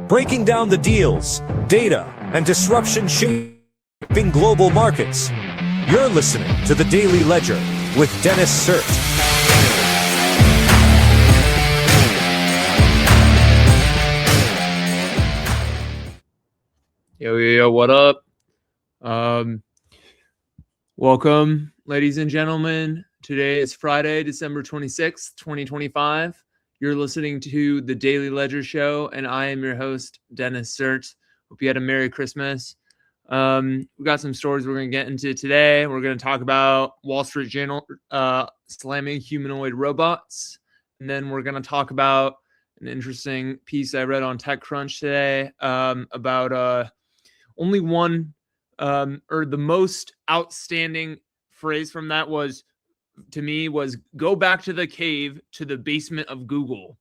breaking down the deals, data, and disruption shaping global markets. You're listening to The Daily Ledger with Dennis Sert. Yo, what up? Welcome, ladies and gentlemen. Today is Friday, December 26th, 2025. You're listening to The Daily Ledger Show, and I am your host, Dennis Sert. Hope you had a Merry Christmas. We got some stories we're going to get into today. We're going to talk about Wall Street Journal slamming humanoid robots. And then we're going to talk about an interesting piece I read on TechCrunch today about only one or the most outstanding phrase from that was go back to the cave, to the basement of Google.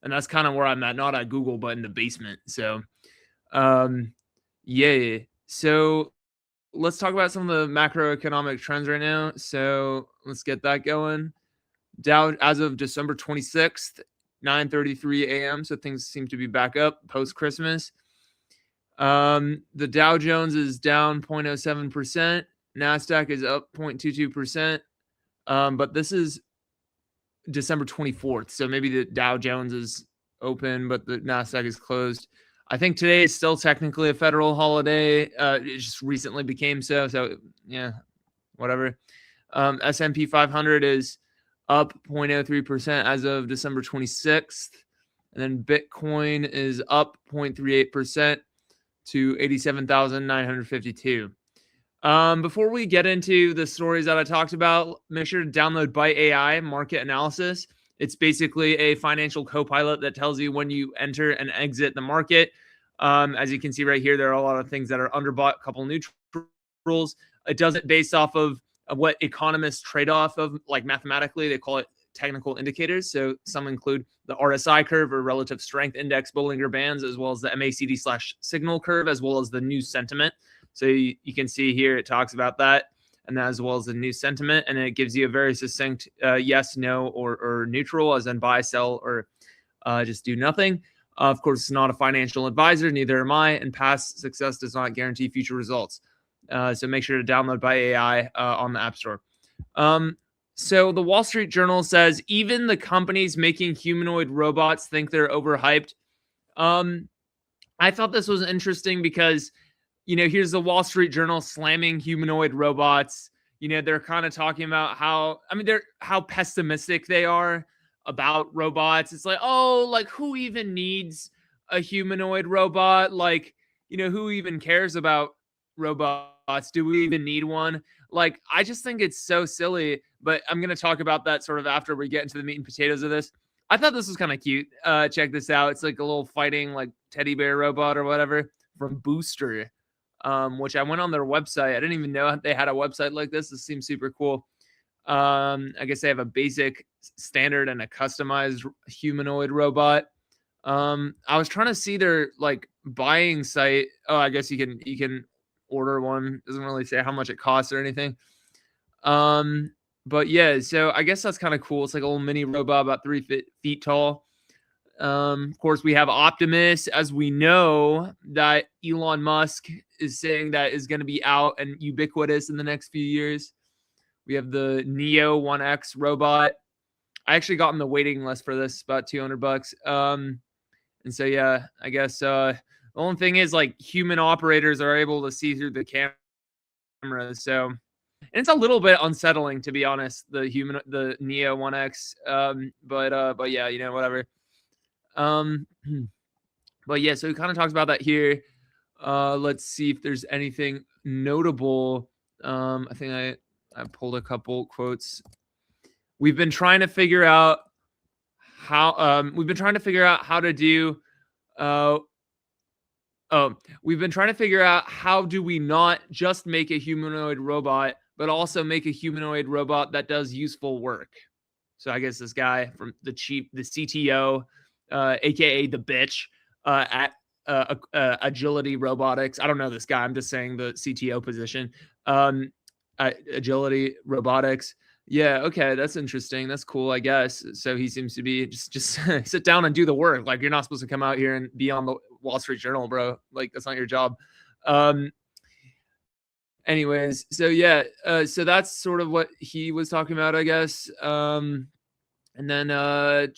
And that's kind of where I'm at, not at Google, but in the basement. So, yeah. So let's talk about some of the macroeconomic trends right now. So let's get that going. Dow, as of December 26th, 9:33 a.m. So things seem to be back up post-Christmas. The Dow Jones is down 0.07%. NASDAQ is up 0.22%. But this is December 24th. So maybe the Dow Jones is open, but the NASDAQ is closed. I think today is still technically a federal holiday. It just recently became so. So yeah, whatever. S&P 500 is up 0.03% as of December 26th. And then Bitcoin is up 0.38% to 87,952. Before we get into the stories that I talked about, make sure to download Byte AI Market Analysis. It's basically a financial co-pilot that tells you when you enter and exit the market. As you can see right here, there are a lot of things that are underbought, a couple neutrals. It does it based off of what economists trade off of, like mathematically, they call it technical indicators. So some include the RSI curve, or relative strength index Bollinger Bands, as well as the MACD/signal curve, as well as the news sentiment. So you can see here it talks about that, and as well as the news sentiment, and it gives you a very succinct yes, no, or neutral, as in buy, sell, or just do nothing. Of course, it's not a financial advisor, neither am I, and past success does not guarantee future results. So make sure to download Byte AI on the App Store. So the Wall Street Journal says even the companies making humanoid robots think they're overhyped. I thought this was interesting because, here's the Wall Street Journal slamming humanoid robots. They're kind of talking about how pessimistic they are about robots. It's like, who even needs a humanoid robot? Who even cares about robots? Do we even need one? I just think it's so silly, but I'm going to talk about that sort of after we get into the meat and potatoes of this. I thought this was kind of cute. Check this out. It's like a little fighting teddy bear robot or whatever from Booster, which I went on their website. I didn't even know they had a website like this. This seems super cool. I guess they have a basic, standard, and a customized humanoid robot. I was trying to see their buying site. Oh, I guess you can order one. Doesn't really say how much it costs or anything. But yeah, so I guess that's kind of cool. It's like a little mini robot about 3 feet tall. Of course, we have Optimus, as we know that Elon Musk is saying that is going to be out and ubiquitous in the next few years. We have the Neo 1X robot. I actually got on the waiting list for this, about $200. And so, yeah, I guess the only thing is human operators are able to see through the cameras. So, and it's a little bit unsettling, to be honest, the Neo 1X. But yeah, whatever. But yeah, so he kind of talks about that here. Let's see if there's anything notable. I think I pulled a couple quotes. We've been trying to figure out how to do. We've been trying to figure out how do we not just make a humanoid robot, but also make a humanoid robot that does useful work. So I guess this guy from the CTO, aka the bitch, at Agility Robotics. I don't know this guy. I'm just saying the CTO position. Agility Robotics. Yeah, okay, that's interesting. That's cool, I guess. So he seems to be just sit down and do the work. You're not supposed to come out here and be on the Wall Street Journal, bro. Like, that's not your job. Anyways, so yeah, so that's sort of what he was talking about, I guess. And then there's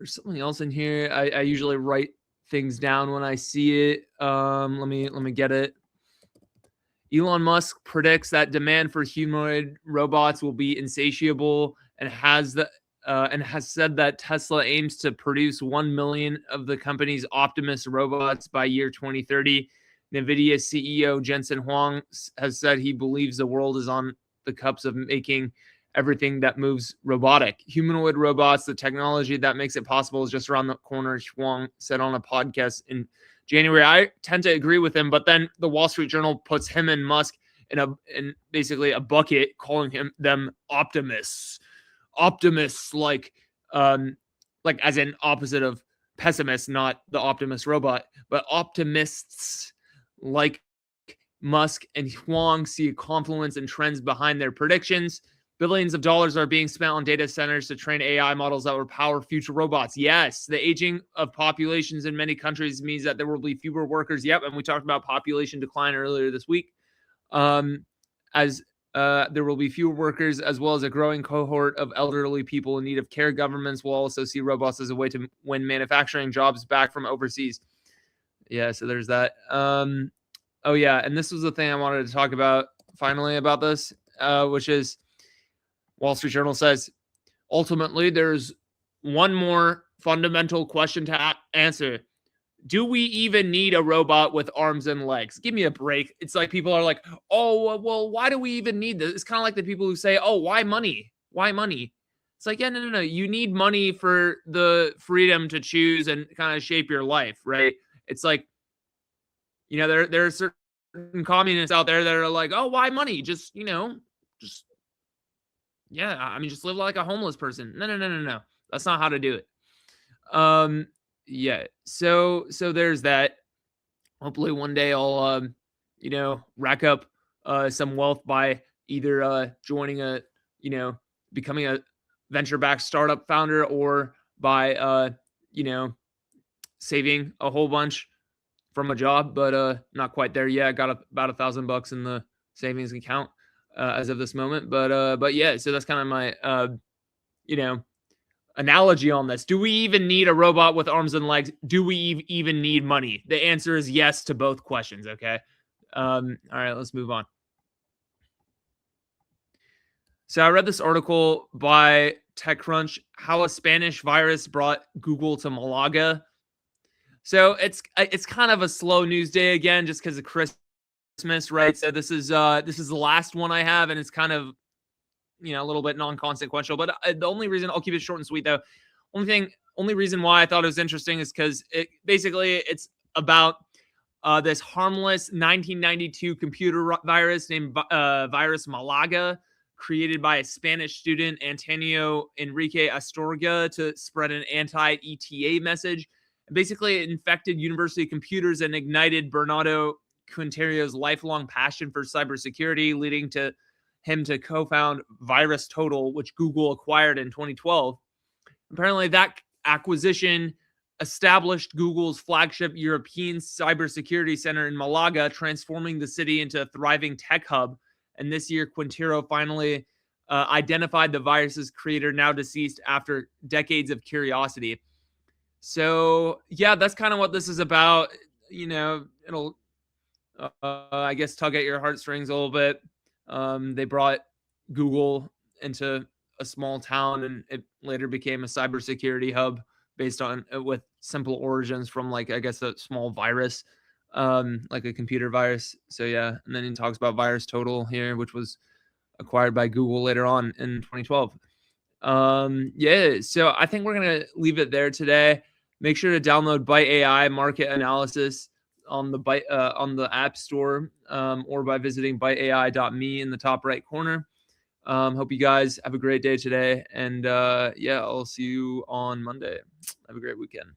something else in here. I usually write things down when I see it. Let me get it. Elon Musk predicts that demand for humanoid robots will be insatiable, and has said that Tesla aims to produce 1 million of the company's Optimus robots by year 2030. NVIDIA CEO Jensen Huang has said he believes the world is on the cusp of making everything that moves robotic. Humanoid robots, the technology that makes it possible, is just around the corner, Huang said on a podcast in January. I tend to agree with him, but then the Wall Street Journal puts him and Musk in basically a bucket, calling them optimists, like as an opposite of pessimist, not the Optimus robot, but optimists like Musk and Huang see a confluence in trends behind their predictions. Billions of dollars are being spent on data centers to train AI models that will power future robots. Yes, the aging of populations in many countries means that there will be fewer workers. Yep, and we talked about population decline earlier this week. As there will be fewer workers, as well as a growing cohort of elderly people in need of care. Governments will also see robots as a way to win manufacturing jobs back from overseas. Yeah, so there's that. Oh yeah, and this was the thing I wanted to talk about finally about this, which is Wall Street Journal says, ultimately, there's one more fundamental question to answer. Do we even need a robot with arms and legs? Give me a break. It's like people are like, oh, well, why do we even need this? It's kind of like the people who say, oh, why money? Why money? It's like, yeah, no. You need money for the freedom to choose and kind of shape your life, right? It's like, there are certain communists out there that are like, oh, why money? Just live like a homeless person. No. That's not how to do it. Yeah. So there's that. Hopefully one day I'll, rack up some wealth by either joining becoming a venture-backed startup founder, or by, saving a whole bunch from a job, but not quite there yet. I got about $1,000 in the savings account as of this moment. But yeah, so that's kind of my, analogy on this. Do we even need a robot with arms and legs? Do we even need money? The answer is yes to both questions. Okay. All right, let's move on. So I read this article by TechCrunch, how a Spanish virus brought Google to Malaga. So it's kind of a slow news day again, just because of Christmas, right? So this is the last one I have, and it's kind of a little bit non-consequential. But the only reason, I'll keep it short and sweet though. Only reason why I thought it was interesting is because it's about this harmless 1992 computer virus named virus Malaga, created by a Spanish student, Antonio Enrique Astorga, to spread an anti-ETA message. And basically, it infected university computers and ignited Bernardo Quinterio's lifelong passion for cybersecurity, leading to him to co-found VirusTotal, which Google acquired in 2012. Apparently, that acquisition established Google's flagship European cybersecurity center in Malaga, transforming the city into a thriving tech hub. And this year, Quintero finally identified the virus's creator, now deceased, after decades of curiosity. So, yeah, that's kind of what this is about. It'll, I guess, tug at your heartstrings a little bit. They brought Google into a small town, and it later became a cybersecurity hub based on with simple origins from, like, I guess, a small virus, like a computer virus. So yeah, and then he talks about VirusTotal here, which was acquired by Google later on in 2012. Yeah, so I think we're gonna leave it there today. Make sure to download Byte AI Market Analysis on the App Store, or by visiting byteai.me in the top right corner. Hope you guys have a great day today, and yeah, I'll see you on Monday. Have a great weekend.